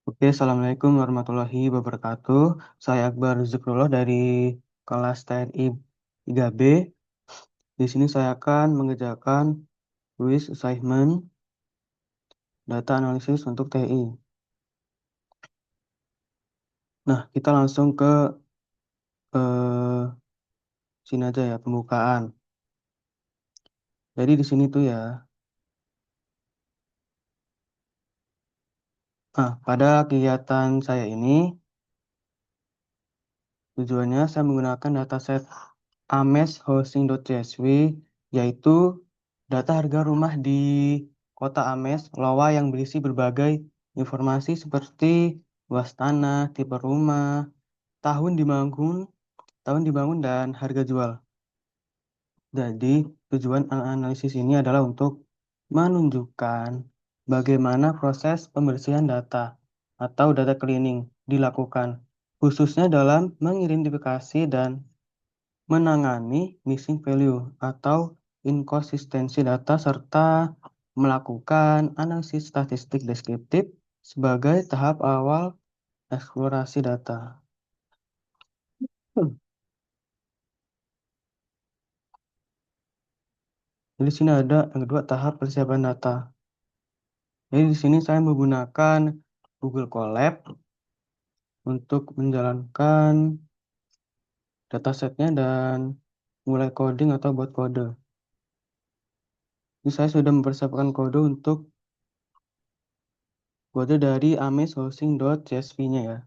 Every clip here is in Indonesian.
Oke, Assalamualaikum warahmatullahi wabarakatuh. Saya Akbar Zikrullah dari kelas TNI 3B. Di sini saya akan mengerjakan quiz assignment data analisis untuk TI. Nah, kita langsung ke eh, sini aja ya, pembukaan. Jadi di sini tuh ya, pada kegiatan saya ini, tujuannya saya menggunakan dataset ameshosting.csv, yaitu data harga rumah di kota Ames, Lowa yang berisi berbagai informasi seperti luas tanah, tipe rumah, tahun dibangun, dan harga jual. Jadi, tujuan analisis ini adalah untuk menunjukkan bagaimana proses pembersihan data atau data cleaning dilakukan, khususnya dalam mengidentifikasi dan menangani missing value atau inkonsistensi data serta melakukan analisis statistik deskriptif sebagai tahap awal eksplorasi data. Hmm. Jadi di sini ada yang kedua tahap persiapan data. Jadi di sini saya menggunakan Google Colab untuk menjalankan datasetnya dan mulai coding atau buat kode. Ini saya sudah mempersiapkan kode dari ameshosting.csv-nya ya.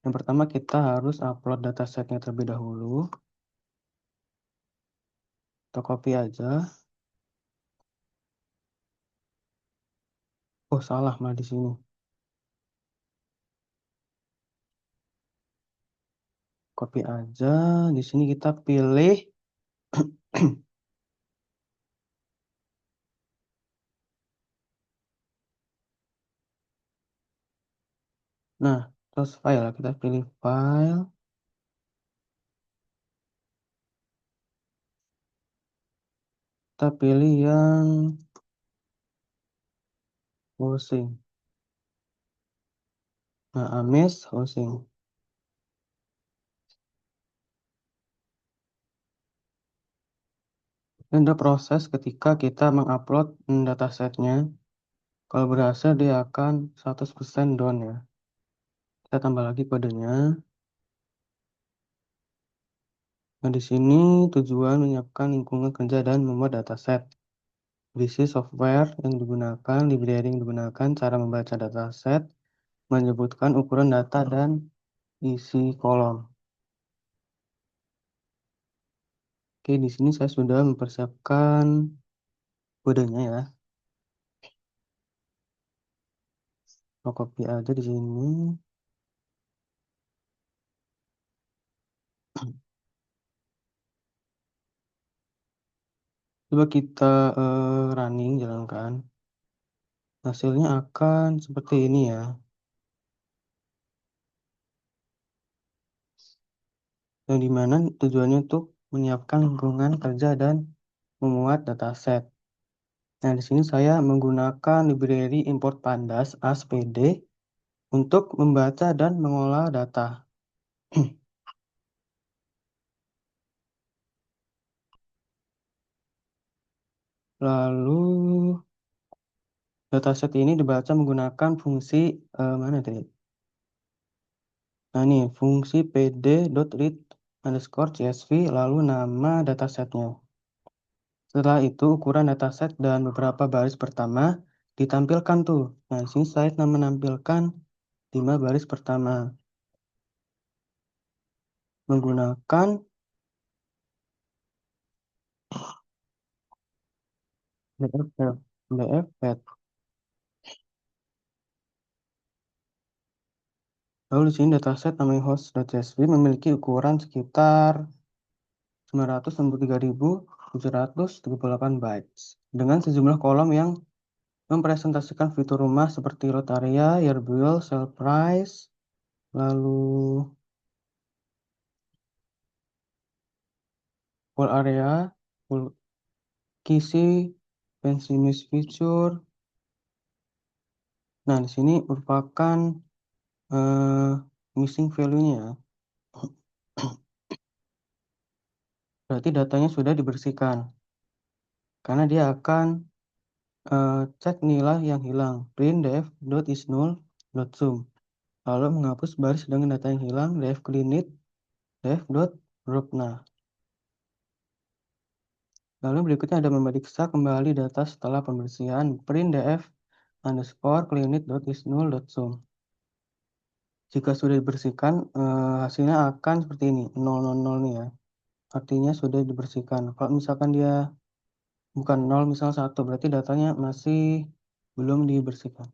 Yang pertama kita harus upload datasetnya terlebih dahulu. Kita copy aja. Oh, salah malah di sini. Copy aja. Di sini kita pilih. Nah, terus file. Kita pilih file. Kita pilih yang hosting. Nah, Ames hosting. Ini ada proses ketika kita mengupload datasetnya. Kalau berhasil dia akan 100% down ya. Kita tambah lagi kodenya. Nah, di sini tujuan menyiapkan lingkungan kerja dan membuat dataset. Berisi software yang digunakan, library yang digunakan, cara membaca dataset, menyebutkan ukuran data dan isi kolom. Oke, di sini saya sudah mempersiapkan kodenya ya. Mau copy aja di sini. Coba kita running, jalankan. Hasilnya akan seperti ini ya. Yang dimana tujuannya untuk menyiapkan lingkungan kerja dan memuat dataset. Nah, di sini saya menggunakan library import pandas ASPD untuk membaca dan mengolah data. Lalu dataset ini dibaca menggunakan fungsi mana tadi? Nah, ini fungsi pd.read_csv lalu nama datasetnya. Setelah itu ukuran dataset dan beberapa baris pertama ditampilkan tuh. Nah, di sini saya menampilkan 5 baris pertama menggunakan BFF. Lalu di sini dataset namanya host.csv memiliki ukuran sekitar 963.738 bytes dengan sejumlah kolom yang mempresentasikan fitur rumah seperti lot area, year bill, sale price, lalu wall area, full kisi, pensimis feature. Nah, di sini merupakan eee, missing value-nya ya, berarti datanya sudah dibersihkan, karena dia akan, cek nilai yang hilang, print def.isNull.sum, lalu menghapus baris dengan data yang hilang, def_cleanIt, def.dropNah. Lalu berikutnya ada memeriksa kembali data setelah pembersihan, print df_cleanIt.isNull.sum. Jika sudah dibersihkan, hasilnya akan seperti ini, 000 nih ya, artinya sudah dibersihkan. Kalau misalkan dia bukan 0, misal 1, berarti datanya masih belum dibersihkan.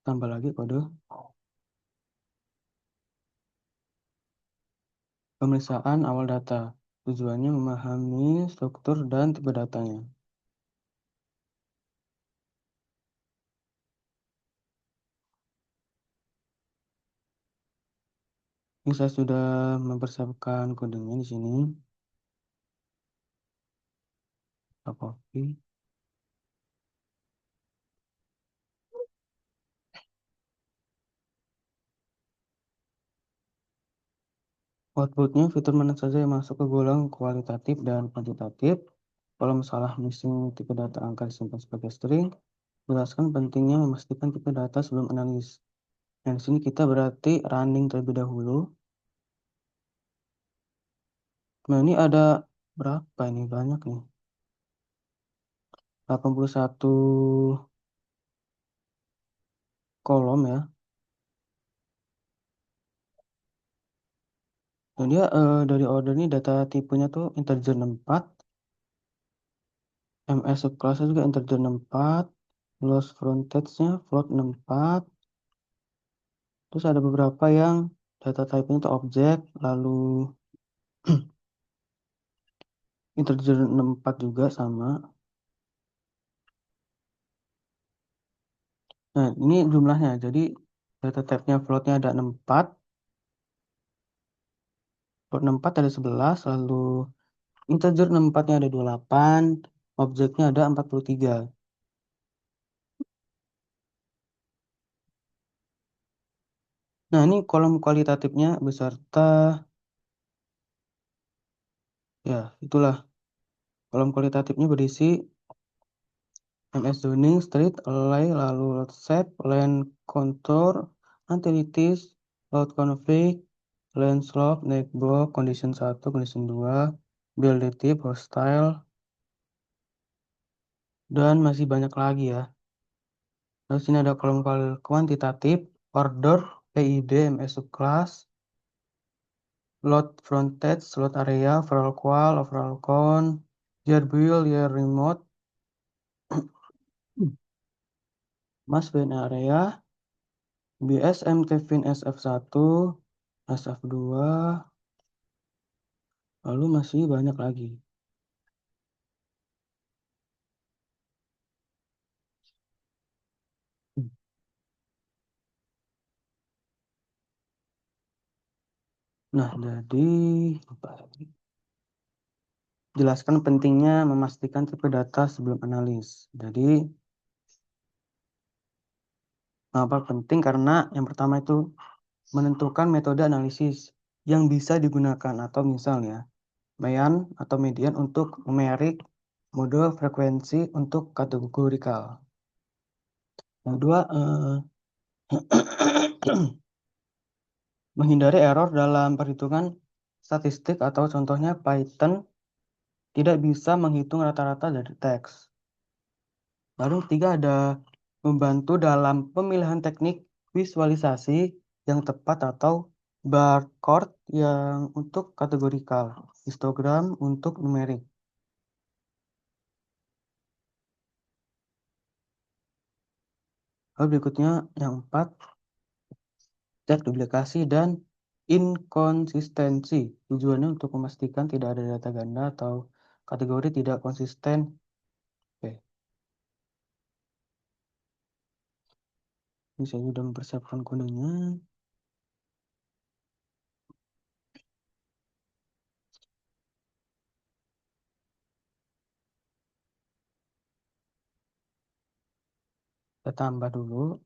Tambah lagi kode. Pemeriksaan awal data. Tujuannya memahami struktur dan tipe datanya. Ini saya sudah mempersiapkan kodenya di sini. Kita copy. Outputnya fitur mana saja yang masuk ke golongan kualitatif dan kuantitatif. Kalau masalah missing tipe data angka disimpan sebagai string, jelaskan pentingnya memastikan tipe data sebelum analis. Nah, di sini kita berarti running terlebih dahulu. Nah, ini ada berapa ini? Banyak nih. 81 kolom ya. Dan dia dari order ini data tipenya tuh integer 64, MS subclassnya juga integer 64, loss frontage-nya float 64, terus ada beberapa yang data type-nya itu objek, lalu integer 64 juga sama. Nah, ini jumlahnya. Jadi data type-nya float-nya ada 64, float 64 ada 11, lalu integer 64-nya ada 28, objeknya ada 43. Nah, ini kolom kualitatifnya beserta, ya itulah, kolom kualitatifnya berisi MS zoning, street, lay, lalu load shape, land contour, utilities, load config, land slope, netbox, condition 1, condition 2, build type, hostile, dan masih banyak lagi ya. Terus ini ada kolom kuantitatif, order, PID, MS subclass, load frontage, load area, overall qual, overall count, year build, year remote, mass bin area, BSMT fin SF1, SF2, lalu masih banyak lagi. Nah, jadi jelaskan pentingnya memastikan tipe data sebelum analis. Jadi, apa penting? Karena yang pertama itu menentukan metode analisis yang bisa digunakan, atau misalnya median untuk numerik, mode frekuensi untuk kategorikal. Yang kedua, menghindari error dalam perhitungan statistik, atau contohnya Python tidak bisa menghitung rata-rata dari teks. Lalu ketiga ada membantu dalam pemilihan teknik visualisasi yang tepat atau bar chart yang untuk kategorikal, histogram untuk numerik. Lalu berikutnya yang 4, cek duplikasi dan inkonsistensi. Tujuannya untuk memastikan tidak ada data ganda atau kategori tidak konsisten. Oke, ini saya sudah mempersiapkan kodenya. Kita tambah dulu.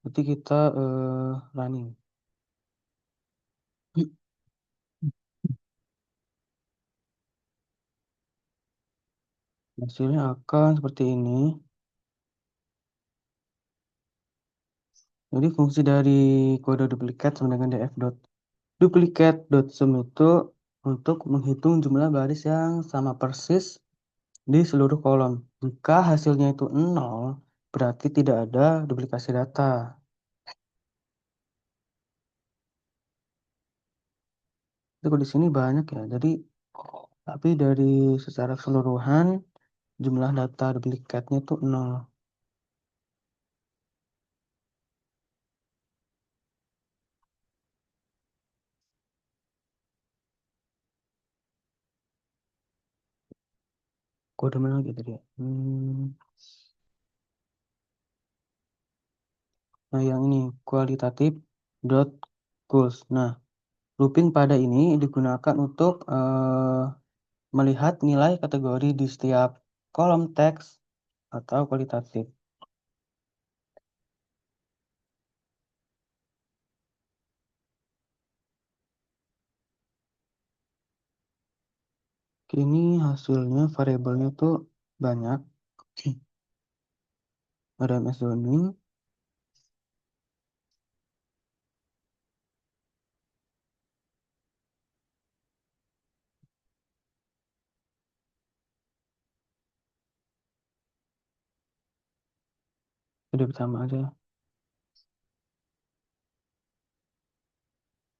Nanti kita running. Hasilnya akan seperti ini. Jadi fungsi dari kode duplikat sama dengan df.duplicate.sum itu untuk menghitung jumlah baris yang sama persis di seluruh kolom. Jika hasilnya itu 0, berarti tidak ada duplikasi data. Itu di sini banyak ya. Jadi, tapi dari secara keseluruhan jumlah data duplikatnya itu 0. Kode mana lagi tadi ya? Nah, yang ini kualitatif dot goals. Nah, looping pada ini digunakan untuk melihat nilai kategori di setiap kolom teks atau kualitatif. Ini hasilnya variabelnya tuh banyak. Ada MS zoning, ada pertama aja.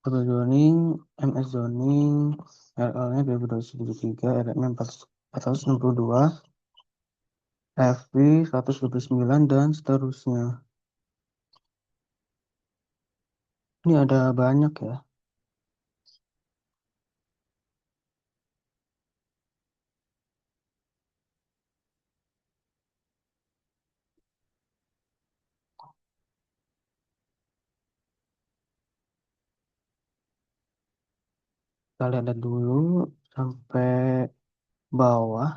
Double zoning, MS zoning, RL-nya 2023, RM-nya 462, FV 129, dan seterusnya. Ini ada banyak ya. Kita lihat dulu sampai bawah.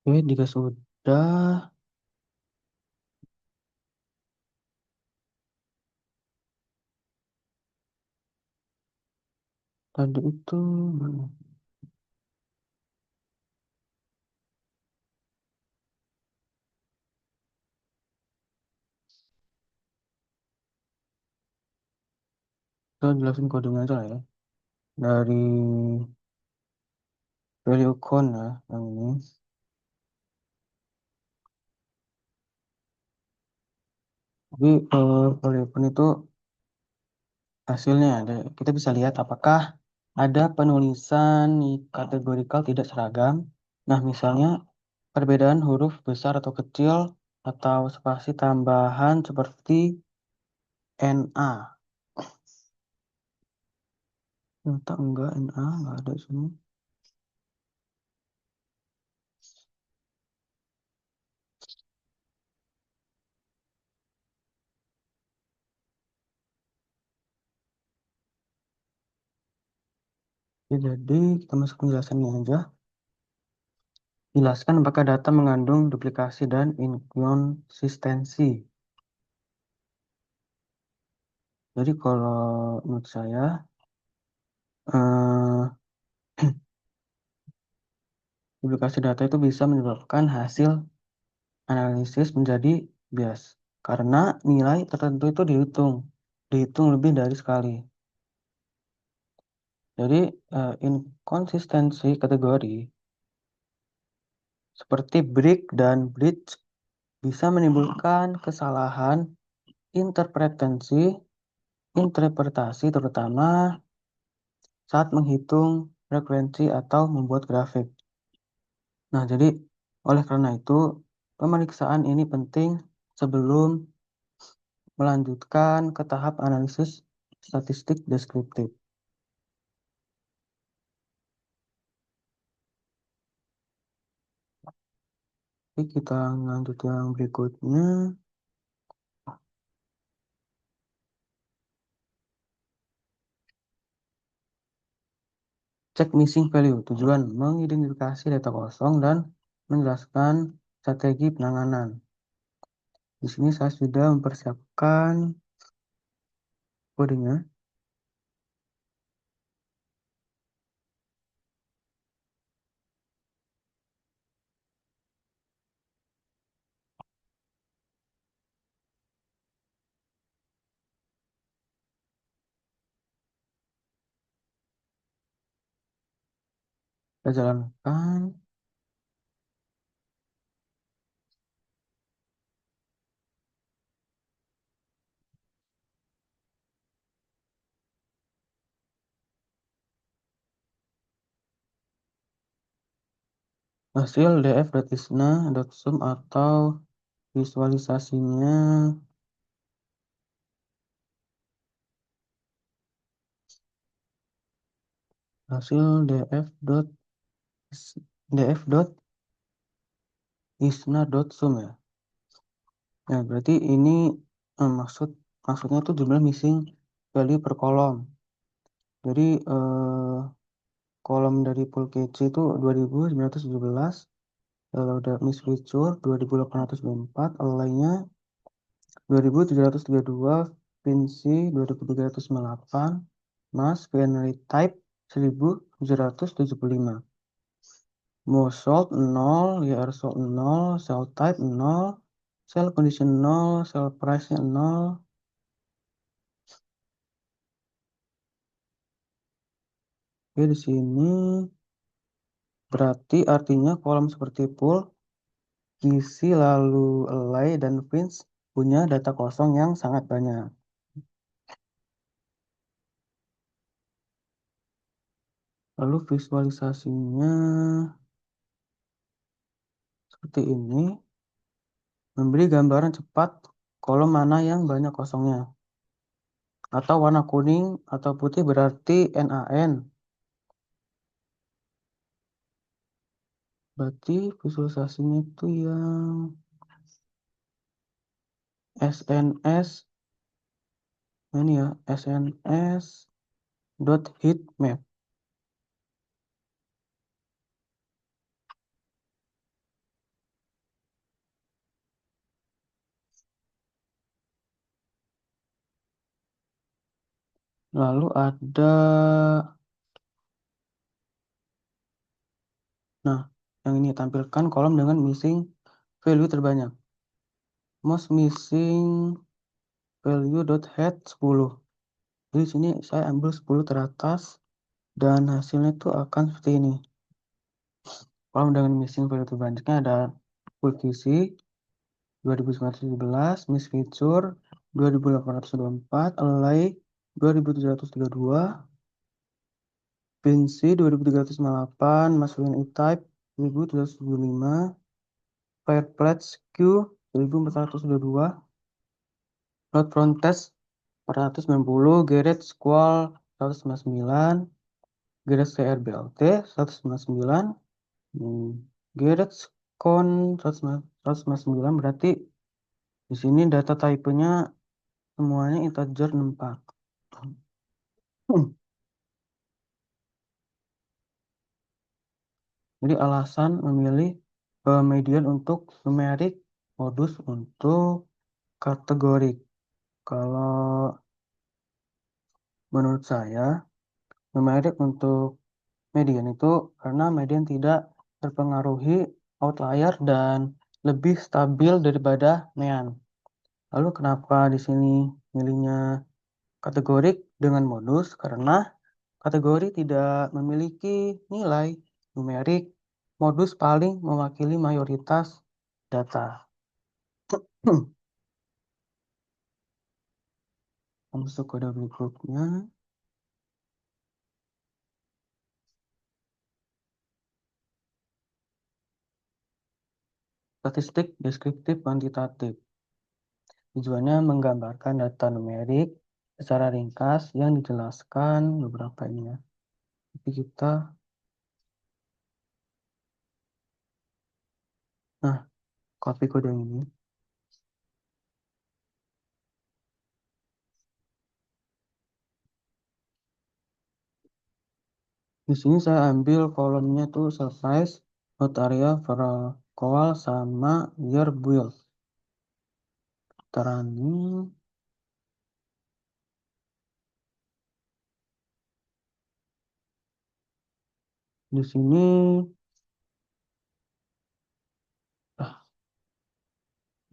Oke, jika sudah, tadi itu mana? Kita jelasin kodenya aja lah ya. Dari value count ya, yang ini. Jadi value count itu hasilnya kita bisa lihat apakah ada penulisan kategorikal tidak seragam. Nah, misalnya perbedaan huruf besar atau kecil atau spasi tambahan seperti NA. Ternyata enggak, NA enggak ada di sini. Oke, jadi kita masuk penjelasannya aja. Jelaskan apakah data mengandung duplikasi dan inkonsistensi. Jadi kalau menurut saya, eh, duplikasi data itu bisa menyebabkan hasil analisis menjadi bias. Karena nilai tertentu itu dihitung lebih dari sekali. Jadi inkonsistensi kategori seperti break dan bridge bisa menimbulkan kesalahan interpretasi interpretasi terutama saat menghitung frekuensi atau membuat grafik. Nah, jadi oleh karena itu pemeriksaan ini penting sebelum melanjutkan ke tahap analisis statistik deskriptif. Oke, kita lanjut yang berikutnya. Cek missing value. Tujuan mengidentifikasi data kosong dan menjelaskan strategi penanganan. Di sini saya sudah mempersiapkan kodenya. Kita jalankan. Hasil df.isna.sum atau visualisasinya hasil df.isna.sum ya. Nah, berarti ini maksudnya itu jumlah missing value per kolom. Jadi kolom dari pool kece itu 2917, lalu ada miss feature 2824, alainya 2732, Vinci 2308, Mas binary type 1775. Mau sold 0, YR sold 0, cell type 0, cell condition 0, cell price-nya 0. Oke, di sini berarti artinya kolom seperti pool, isi lalu alloy dan fins punya data kosong yang sangat banyak. Lalu visualisasinya seperti ini. Memberi gambaran cepat kolom mana yang banyak kosongnya. Atau warna kuning atau putih berarti NaN. Berarti visualisasinya itu yang SNS. Ini ya, SNS dot heat map. Lalu ada, nah, yang ini tampilkan kolom dengan missing value terbanyak. Most missing value dot head 10. Jadi di sini saya ambil 10 teratas dan hasilnya itu akan seperti ini. Kolom dengan missing value terbanyaknya ada full QC 2917, miss feature 2824, alay 2732, Vinci 2308, Masculine E-Type 1775, Fireplace Q 1422, Load Front Test 490, Garage Squall 199, Garage CRBLT 199, Garage Con 199, berarti di sini data type-nya semuanya integer 64. Jadi alasan memilih median untuk numerik, modus untuk kategorik. Kalau menurut saya, numerik untuk median itu karena median tidak terpengaruhi outlier dan lebih stabil daripada mean. Lalu kenapa di sini milihnya kategorik dengan modus? Karena kategori tidak memiliki nilai numerik, modus paling mewakili mayoritas data. Masuk kode berikutnya. Statistik deskriptif kuantitatif. Tujuannya menggambarkan data numerik secara ringkas yang dijelaskan beberapa ini ya. Jadi kita, nah copy kode yang ini. Di sini saya ambil kolomnya tuh cell size, load area, varchar, sama year build. Kita running. Di sini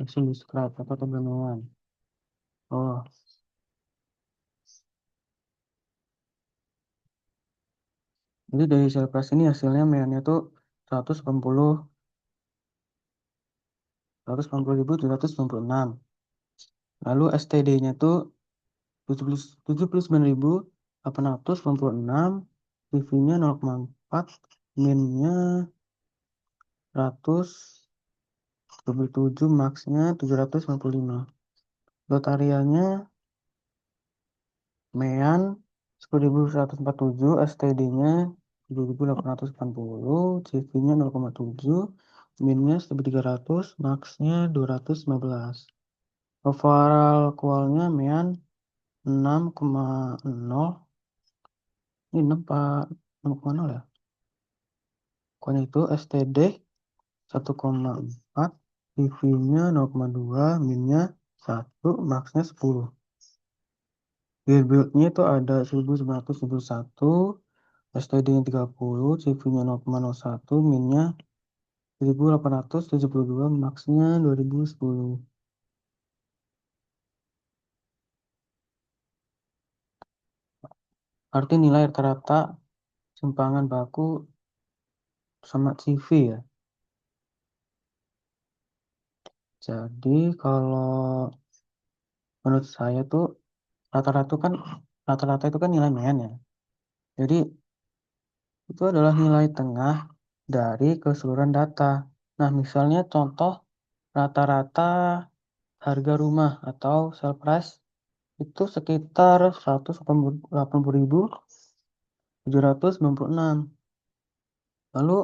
langsung di scrap apa teman-teman. Oh, jadi dari cell price ini hasilnya mainnya tuh 180.796. Lalu STD-nya tuh 79.896, PV-nya 0,4, min-nya 127, max-nya 755. Load area-nya mean 10.147, STD-nya 7.880, CV-nya 0,7, min-nya 1.300, max-nya 215. Overall qual-nya mean 6,0. Ini 6 Pak, 6,0 ya. Pokoknya itu STD 1,4, PV-nya 0,2, min-nya 1, max-nya 10. Build-nya itu ada 1971, STD-nya 30, CV-nya 0,01, min-nya 1872, max-nya 2010. Arti nilai rata-rata simpangan baku sama CV ya. Jadi kalau menurut saya tuh rata-rata itu kan nilai mean ya. Jadi itu adalah nilai tengah dari keseluruhan data. Nah, misalnya contoh rata-rata harga rumah atau sale price itu sekitar 180.796. Lalu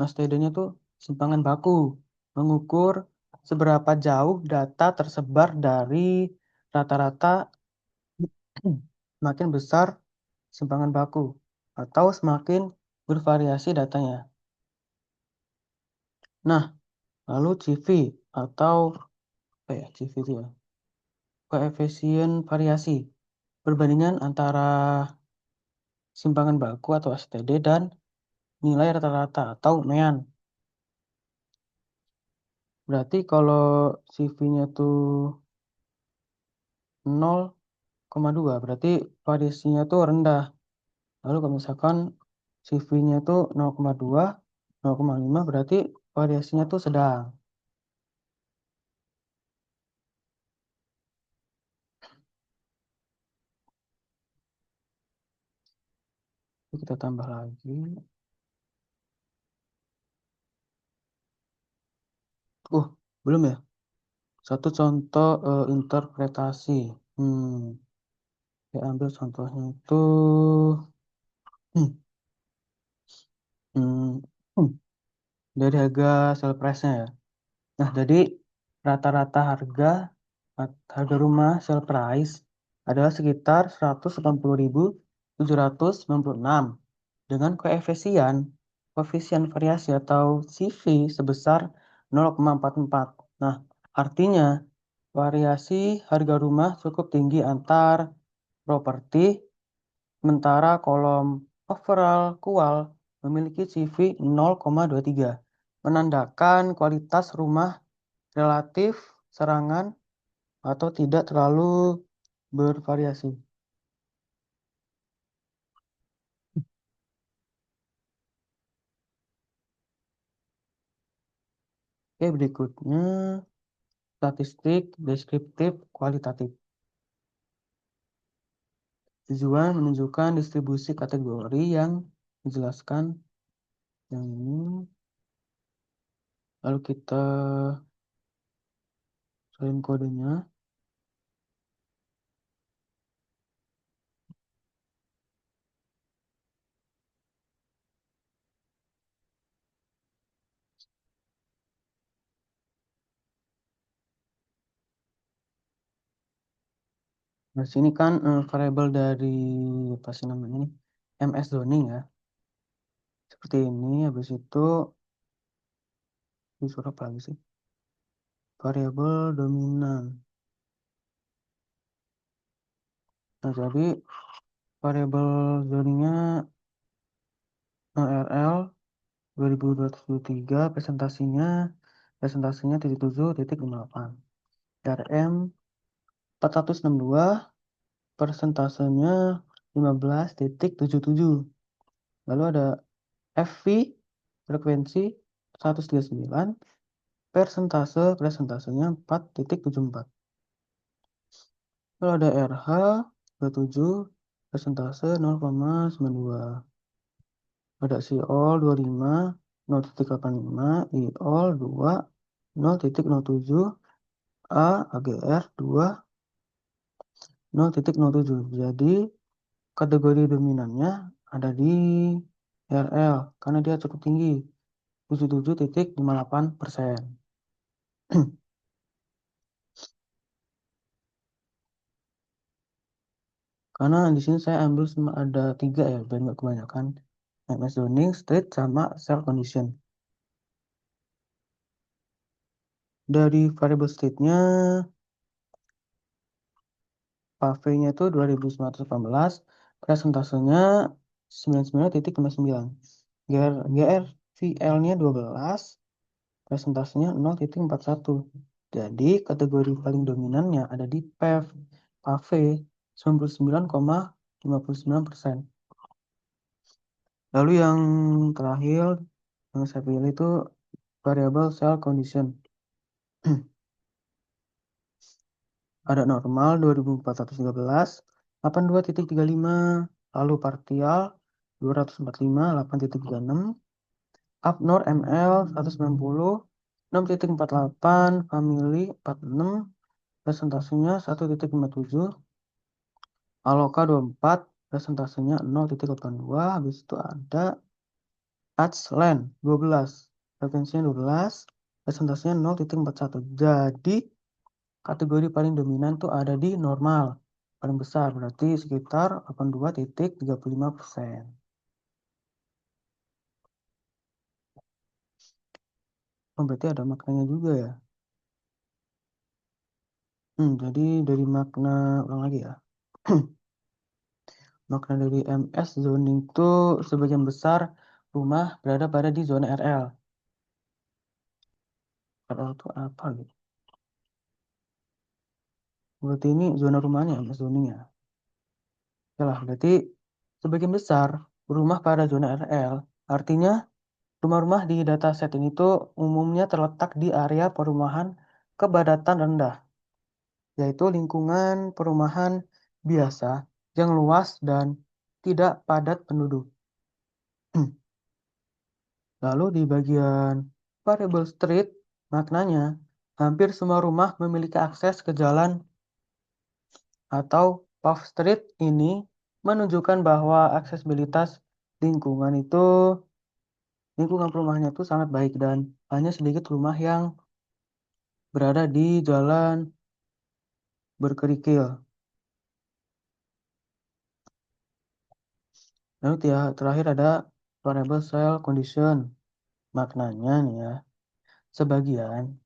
STD-nya tuh simpangan baku, mengukur seberapa jauh data tersebar dari rata-rata. Semakin besar simpangan baku atau semakin bervariasi datanya. Nah, lalu CV atau apa ya CV itu ya? Koefisien variasi. Perbandingan antara simpangan baku atau STD dan nilai rata-rata atau mean. Berarti kalau CV-nya tuh 0,2 berarti variasinya tuh rendah. Lalu kalau misalkan CV-nya tuh 0,2, 0,5 berarti variasinya tuh sedang. Kita tambah lagi. Belum ya? Satu contoh interpretasi. Hmm, saya ambil contohnya itu hmm, hmm, hmm, dari harga sale price-nya ya. Nah, jadi rata-rata harga rumah sale price adalah sekitar 180.796 dengan koefisien variasi atau CV sebesar 0,44. Nah, artinya variasi harga rumah cukup tinggi antar properti, sementara kolom overall kual memiliki CV 0,23, menandakan kualitas rumah relatif serangan atau tidak terlalu bervariasi. Oke, berikutnya statistik deskriptif kualitatif. Tujuan menunjukkan distribusi kategori yang dijelaskan yang ini. Lalu kita salin kodenya. Nah, sini kan variabel dari apa sih namanya nih? MS zoning ya. Seperti ini, habis itu disuruh apa lagi sih? Variabel dominan. Nah, jadi variabel zoningnya RL 2273, presentasinya 7,58. RM 462, persentasenya 15,77. Lalu ada FV, frekuensi 139, presentasenya 4,74. Lalu ada RH 27, persentase 0,92. Ada COL 25, 0,85, IOL 2, 0,07, AGR 2, 0,07. Jadi kategori dominannya ada di RL karena dia cukup tinggi, 77,58%. Karena di sini saya ambil cuma ada 3 ya, biar nggak kebanyakan. MS zoning, street, sama cell condition. Dari variable state-nya, pavenya itu 2918, presentasenya 99,59. GRVL-nya 12, presentasenya 0,41. Jadi kategori paling dominannya ada di PAV, pave 99,59%. Lalu yang terakhir yang saya pilih itu variable cell condition. Ada normal 2413, 82,35, lalu partial 245, 8,36, abnorm ML 190, 6,48, family 46, presentasenya 1,57, aloka 24, presentasenya 0,82, habis itu ada Artsland 12, frekuensinya 12, presentasinya 0,41. Jadi kategori paling dominan tuh ada di normal. Paling besar berarti sekitar 82,35%. Oh, berarti ada maknanya juga ya. Jadi dari makna ulang lagi ya. Makna dari MS zoning itu sebagian besar rumah berada pada di zona RL. RL itu apa gitu? Berarti ini zona rumahnya MS zoning ya. Oke lah, berarti sebagian besar rumah pada zona RL. Artinya rumah-rumah di dataset ini tuh umumnya terletak di area perumahan kepadatan rendah, yaitu lingkungan perumahan biasa yang luas dan tidak padat penduduk. Lalu di bagian variable street, maknanya hampir semua rumah memiliki akses ke jalan atau path street. Ini menunjukkan bahwa aksesibilitas lingkungan itu lingkungan perumahannya itu sangat baik dan hanya sedikit rumah yang berada di jalan berkerikil. Lalu terakhir ada variable cell condition. Maknanya nih ya, sebagian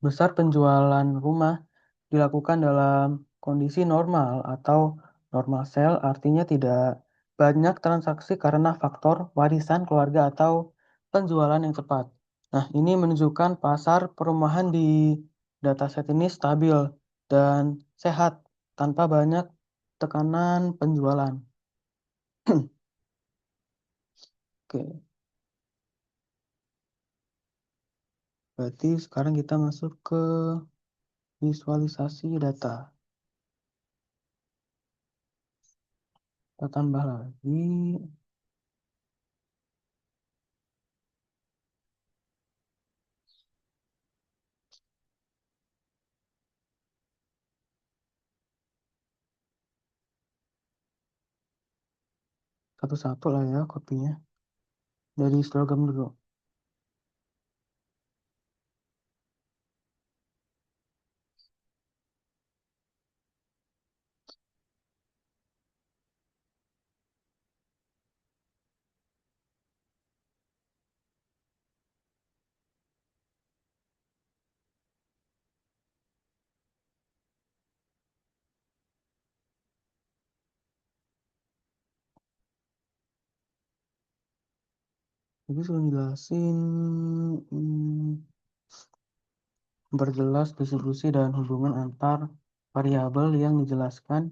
besar penjualan rumah dilakukan dalam kondisi normal atau normal sale, artinya tidak banyak transaksi karena faktor warisan keluarga atau penjualan yang cepat. Nah, ini menunjukkan pasar perumahan di dataset ini stabil dan sehat tanpa banyak tekanan penjualan. Oke, berarti sekarang kita masuk ke visualisasi data. Kita tambah lagi satu-satu lah ya kopinya. Dari Instagram dulu. Jadi sebelum jelasin, memperjelas distribusi dan hubungan antar variabel yang dijelaskan,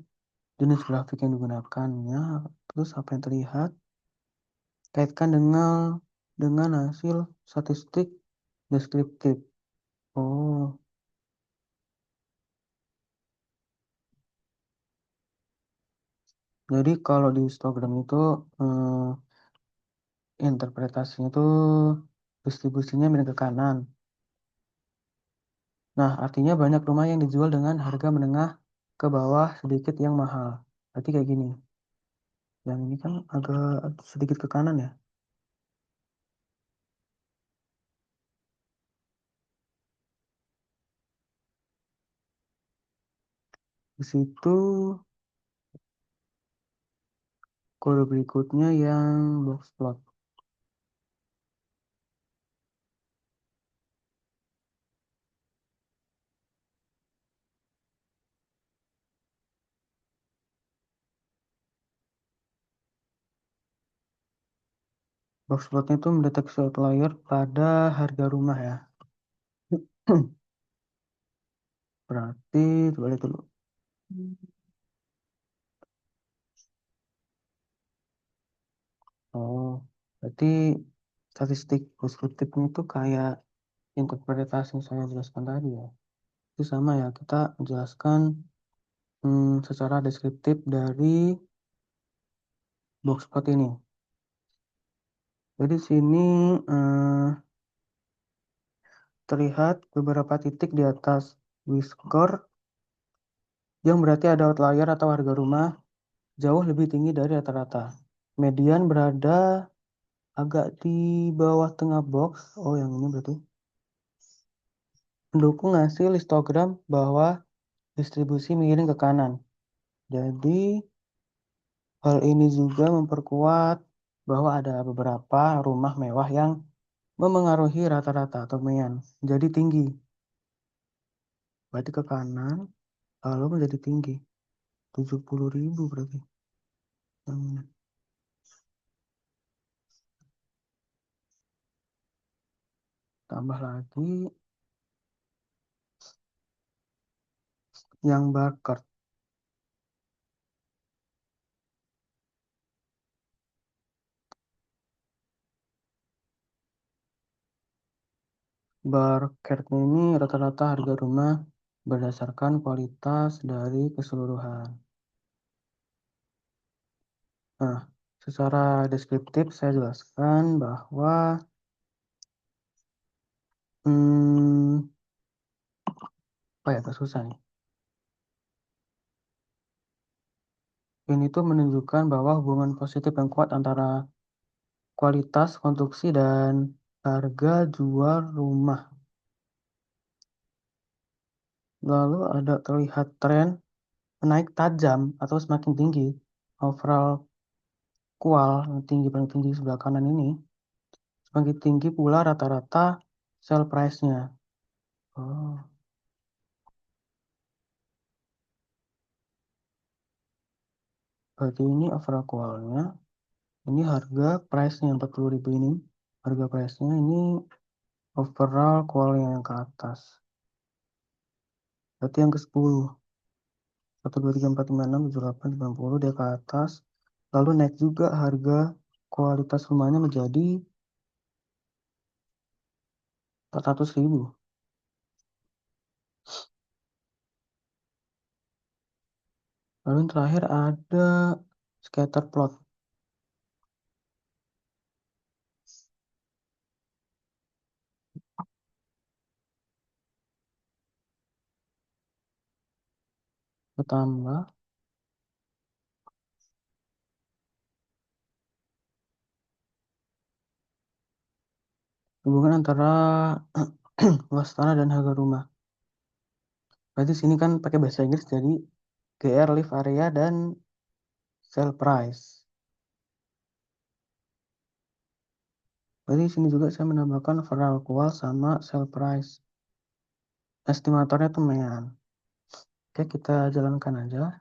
jenis grafik yang digunakannya, terus apa yang terlihat, kaitkan dengan hasil statistik deskriptif. Oh, jadi kalau di histogram itu interpretasinya itu distribusinya miring ke kanan. Nah, artinya banyak rumah yang dijual dengan harga menengah ke bawah sedikit yang mahal. Berarti kayak gini. Yang ini kan agak sedikit ke kanan ya. Di situ kode berikutnya yang box plot. Box plotnya itu mendeteksi outlier pada harga rumah ya. Berarti coba lihat dulu. Oh, berarti statistik deskriptifnya itu kayak interpretasi yang saya jelaskan tadi ya. Itu sama ya, kita menjelaskan secara deskriptif dari box plot ini. Jadi sini eh, terlihat beberapa titik di atas Y-score yang berarti ada outlier atau harga rumah jauh lebih tinggi dari rata-rata. Median berada agak di bawah tengah box. Oh, yang ini berarti mendukung hasil histogram bahwa distribusi miring ke kanan. Jadi hal ini juga memperkuat bahwa ada beberapa rumah mewah yang memengaruhi rata-rata atau median jadi tinggi. Berarti ke kanan lalu menjadi tinggi. 70.000 berarti. Hmm, Tambah lagi yang bar chart. Bar chart ini rata-rata harga rumah berdasarkan kualitas dari keseluruhan. Nah, secara deskriptif saya jelaskan bahwa hmm, apa ya, agak susah nih. Ini tuh menunjukkan bahwa hubungan positif yang kuat antara kualitas konstruksi dan harga jual rumah. Lalu ada terlihat tren menaik tajam atau semakin tinggi overall kual yang tinggi paling tinggi sebelah kanan ini semakin tinggi pula rata-rata sell price-nya. Oh, berarti ini overall kualnya, ini harga price-nya 40.000 ini, harga price-nya ini overall kual yang ke atas. Berarti yang ke-10. 1, 2, 3, 4, 5, 6, 7, 8, 9, 10 dia ke atas. Lalu naik juga harga kualitas rumahnya menjadi 400.000. Lalu yang terakhir ada scatter plot. Bertambah hubungan antara luas tanah dan harga rumah. Berarti sini kan pakai bahasa Inggris jadi GR live area dan sell price. Berarti sini juga saya menambahkan overall kual sama sell price. Estimatornya teman. Oke, kita jalankan aja.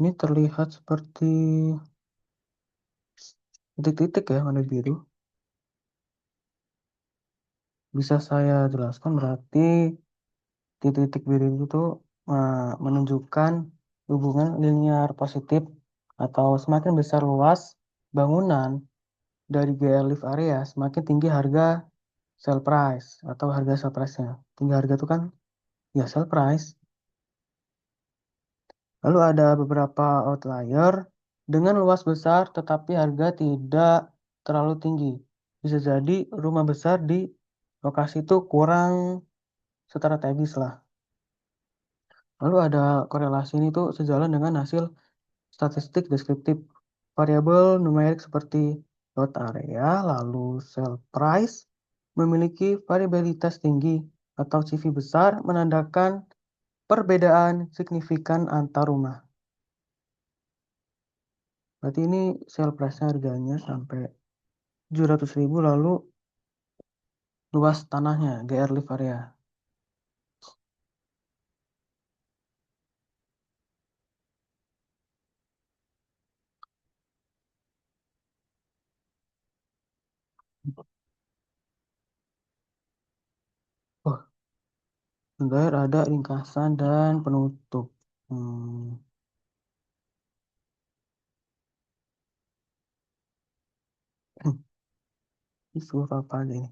Ini terlihat seperti titik-titik ya warna biru. Bisa saya jelaskan berarti titik-titik biru itu tuh menunjukkan hubungan linear positif atau semakin besar luas bangunan dari GR lift area, semakin tinggi harga sell price atau harga sell price-nya. Tinggi harga itu kan ya sell price. Lalu ada beberapa outlier dengan luas besar tetapi harga tidak terlalu tinggi. Bisa jadi rumah besar di lokasi itu kurang strategis lah. Lalu ada korelasi ini tuh sejalan dengan hasil statistik deskriptif. Variabel numerik seperti lot area lalu sell price memiliki variabilitas tinggi atau CV besar menandakan perbedaan signifikan antar rumah. Berarti ini sell price-nya harganya sampai 700.000 lalu luas tanahnya GR live area. Oh, sebentar ada ringkasan dan penutup. Hmm. Ini seluruh apa aja ini?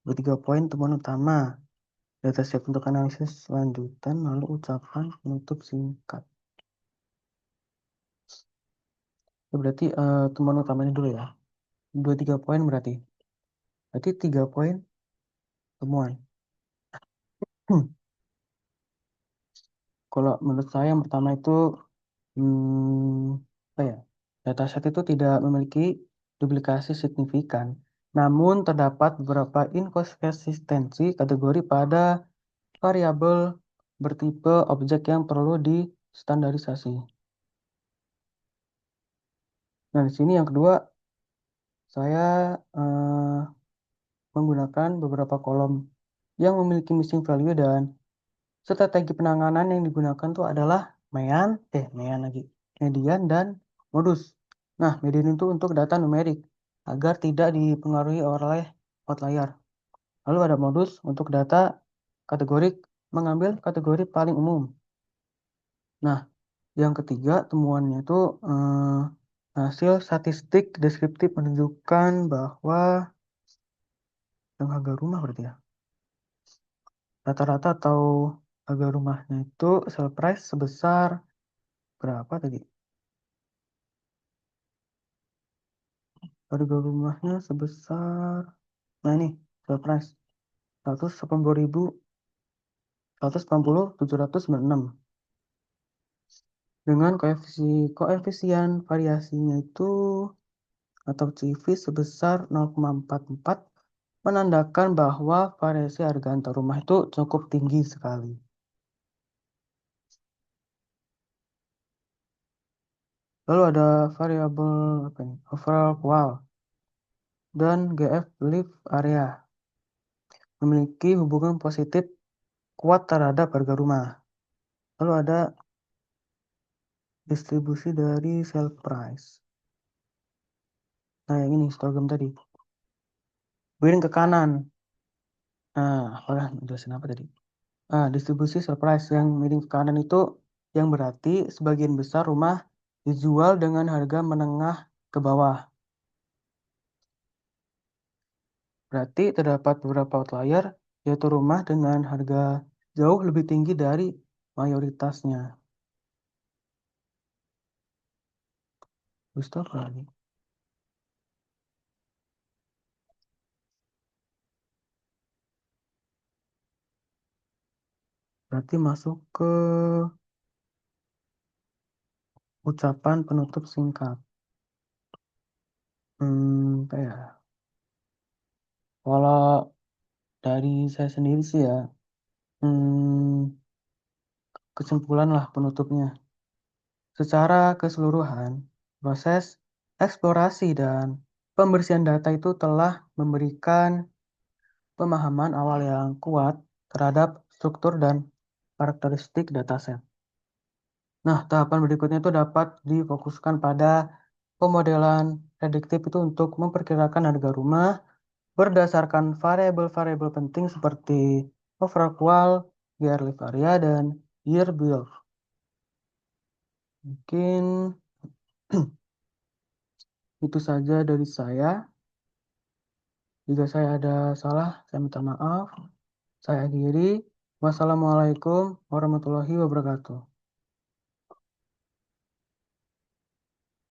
3 poin temuan utama. Dataset untuk analisis lanjutan, lalu ucapan penutup singkat. Ya, berarti temuan utamanya dulu ya. 2-3 poin berarti. Berarti 3 poin temuan. Kalau menurut saya yang pertama itu apa ya? Dataset itu tidak memiliki duplikasi signifikan. Namun terdapat beberapa inkonsistensi kategori pada variabel bertipe objek yang perlu distandarisasi. Nah, di sini yang kedua saya menggunakan beberapa kolom yang memiliki missing value dan strategi penanganan yang digunakan itu adalah median dan modus. Nah, median itu untuk data numerik agar tidak dipengaruhi oleh outlier. Lalu ada modus untuk data kategorik mengambil kategori paling umum. Nah, yang ketiga temuannya itu hasil statistik deskriptif menunjukkan bahwa yang harga rumah berarti ya. Rata-rata atau harga rumahnya itu sell price sebesar berapa tadi? Harga rumahnya sebesar, nah ini sell price 180.000, 180, 796 dengan koefisien variasinya itu atau CV sebesar 0,44 menandakan bahwa variasi harga antar rumah itu cukup tinggi sekali. Lalu ada variabel apa ini? Overall qual dan GF live area memiliki hubungan positif kuat terhadap harga rumah. Lalu ada distribusi dari sell price. Nah, yang ini histogram tadi. Miring ke kanan. Nah, jelasin apa tadi? Distribusi sell price yang miring ke kanan itu yang berarti sebagian besar rumah dijual dengan harga menengah ke bawah. Berarti terdapat beberapa outlier, yaitu rumah dengan harga jauh lebih tinggi dari mayoritasnya. Gustav lagi. Berarti masuk ke ucapan penutup singkat. Apa ya? Kalau dari saya sendiri sih ya, hmm, kesimpulan lah penutupnya. Secara keseluruhan, proses eksplorasi dan pembersihan data itu telah memberikan pemahaman awal yang kuat terhadap struktur dan karakteristik dataset. Nah, tahapan berikutnya itu dapat difokuskan pada pemodelan Prediktif itu untuk memperkirakan harga rumah berdasarkan variabel-variabel penting seperti overall qual, yearly varia, dan year bill. Mungkin itu saja dari saya. Jika saya ada salah, saya minta maaf. Saya akhiri. Wassalamualaikum warahmatullahi wabarakatuh.